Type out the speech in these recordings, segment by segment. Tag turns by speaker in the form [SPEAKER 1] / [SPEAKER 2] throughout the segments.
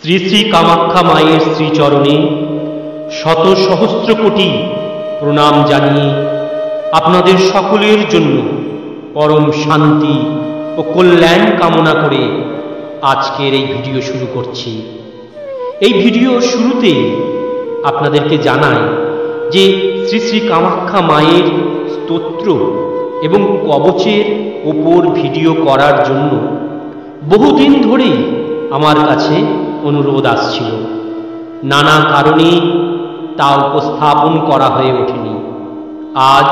[SPEAKER 1] শ্রী শ্রী কামাখ্যা মায়ের শ্রীচরণে শত সহস্র কোটি প্রণাম জানিয়ে আপনাদের সকলের জন্য পরম শান্তি ও কল্যাণ কামনা করে আজকের এই ভিডিও শুরু করছি। এই ভিডিও শুরুতে আপনাদেরকে জানাই যে শ্রী শ্রী কামাখ্যা মায়ের স্তোত্র এবং কবচের ওপর ভিডিও করার জন্য বহুদিন ধরেই আমার কাছে অনুরোধ আসছিল। নানা কারণে তা উপস্থাপন করা হয়ে ওঠেনি। আজ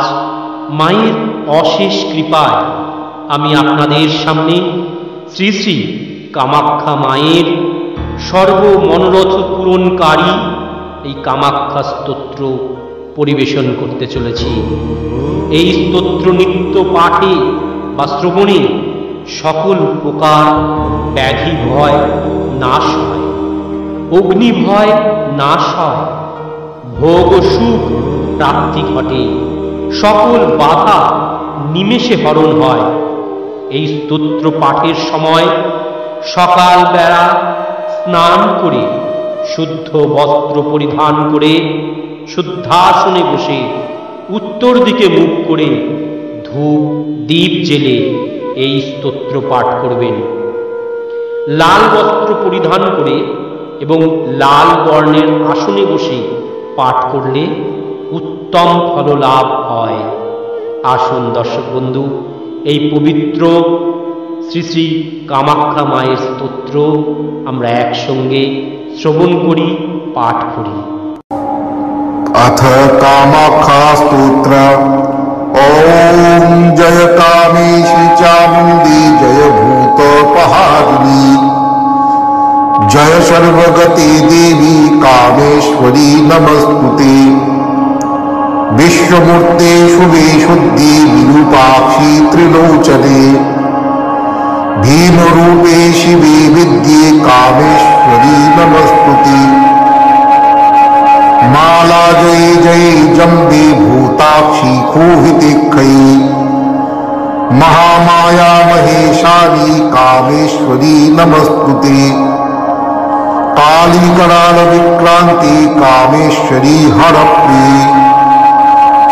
[SPEAKER 1] মায়ের অশেষ কৃপায় আমি আপনাদের সামনে শ্রী শ্রী কামাখ্যা মায়ের সর্বমনোরথ পূরণকারী এই কামাখ্যা স্তোত্র পরিবেশন করতে চলেছি। এই স্তোত্র নিত্য পাঠে বা শ্রবণে সকল প্রকার ব্যাধি ভয় নাশ হয়, অগ্নি ভয় নাশ হয়, ভোগ ও সুখ প্রাপ্তি ঘটে, সকল বাধা নিমেষে হরণ হয়। এই স্তোত্র পাঠের সময় সকালবেলা স্নান করে শুদ্ধ বস্ত্র পরিধান করে শুদ্ধাসনে বসে উত্তর দিকে মুখ করে ধূপ দীপ জেলে এই স্তোত্র পাঠ করবেন। লাল বস্ত্র পরিধান করে এবং লাল বর্ণের আসনে বসে পাঠ করলে উত্তম ফললাভ হয়। আসুন দর্শক বন্ধু, এই পবিত্র শ্রী শ্রী কামাখ্যা মায়ের স্তোত্র আমরা একসঙ্গে শ্রবণ করি, পাঠ করি।
[SPEAKER 2] अथ कामाख्या स्तोत्र। ओम जय कामेशी चामुंडी जय भूतोपहारिणी जय सर्वगति देवी कामेश्वरी नमस्तुते। विश्वमूर्ते शुभे शुद्धि विरूपाक्षी त्रिलोचने भीमरूपे शिवे विद्ये कामेश्वरी नमस्तुते। माला जय जय जम्बे भूताक्षी खूहितिखयी महामाया महेशानी कामेश्वरी नमस्तुते। काली कराल विक्रांति कामेश्वरी हरप्रिये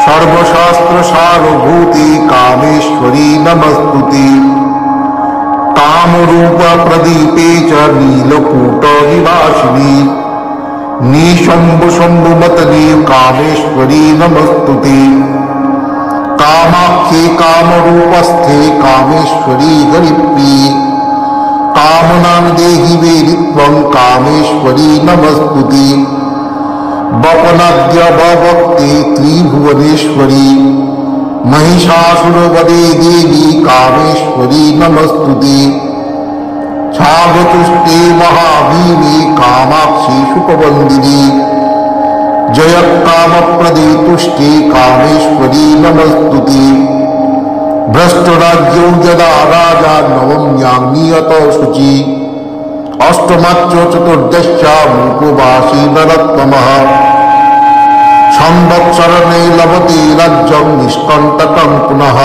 [SPEAKER 2] सर्वशास्त्र सारभूति कामेश्वरी नमस्तुते। कामरूप प्रदीपे च नीलकूट निवासिनी निशंभु शंभुमतनी कामेश्वरी नमस्तुते। कामाख्ये कामरूपस्थे कामेश्वरी हरिप्रिये कामनां देहि वेदित्वं कामेश्वरी नमस्तुते। वपनाद्य भवक्ते त्रिभुवनेश्वरी महिषासुरवदे देवी कामेश्वरी नमस्तुते। छागतुष्टे महाभीमे कामाक्षी शुकवंदिनी जय कामप्रदे तुष्टे कामेश्वरी नमस्तुते। भ्रष्टराज्यौ यदा राजा नवम्यां नियत शुचि अष्टमाच्च चतुर्दश्यामुपवासी नरोत्तमः संवत्सरणे लभते राज्यं निष्कण्टकं पुनः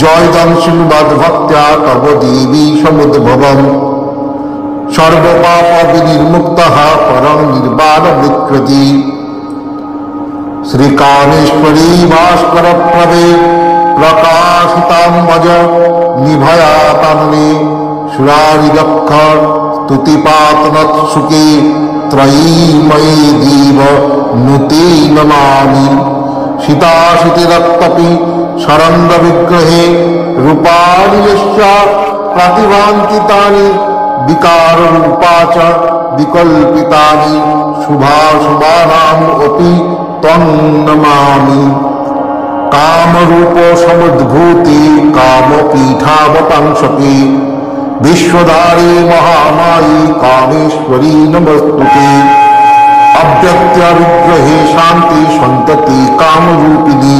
[SPEAKER 2] जयदं शृण्वद्भक्त्या तव देवी समुद्भवम् सर्वपाप विनिर्मुक्तः परं निर्वाणमृच्छति। श्रीकामेश्वरी भास्कर प्रभे प्रकाशिताम्बज निभयातनने सुरारिदक्ष स्तुतिपातनत्सुके त्रयीमयी देव नुते नमामि। सीताशितिरक्तपि शरण्य विग्रहे रूपाणि यश्च प्रतिभान्ति तानि विकार रूपा च विकल्पितानि शुभाशुभानाम् अपि त्वं नमामि। कामरूप समुद्भूते कामपीठावतंसके विश्वधारे महामायी कामेश्वरी नमस्तुते। अव्यक्त्या विग्रहे शांति संतति कामरूपिणी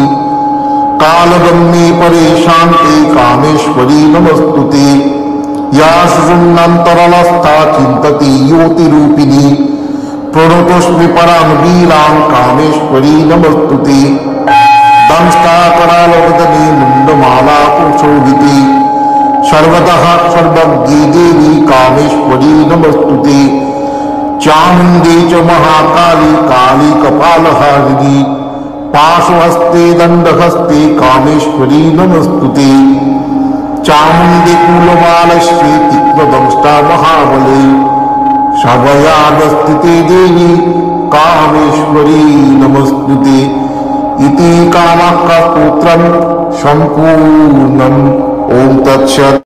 [SPEAKER 2] कालगम्ये परे शांति कामेश्वरी नमस्तुते। या सुषुम्नान्तरलस्था चिन्तति योतिरूपिणी प्रणतोऽस्मि परां वीरां कामेश्वरी नमस्तुते। दंष्टाकरालवदने मुण्डमाला कुशोभिते सर्वतः सर्वज्ञे देवी कामेश्वरी नमस्तुते। चामुंडी च महाकाली काली कपालहारिणी पाशहस्ते दंडहस्ते कामेश्वरी नमस्तुते चामुंडी कूलमालश्री तीक्ष्णदंष्टा महाबले शबयादस्थिते देवी कामेश्वरी नमस्तुते इति कामाख्या स्तोत्रम् सम्पूर्णम्। ओम तत्सत्।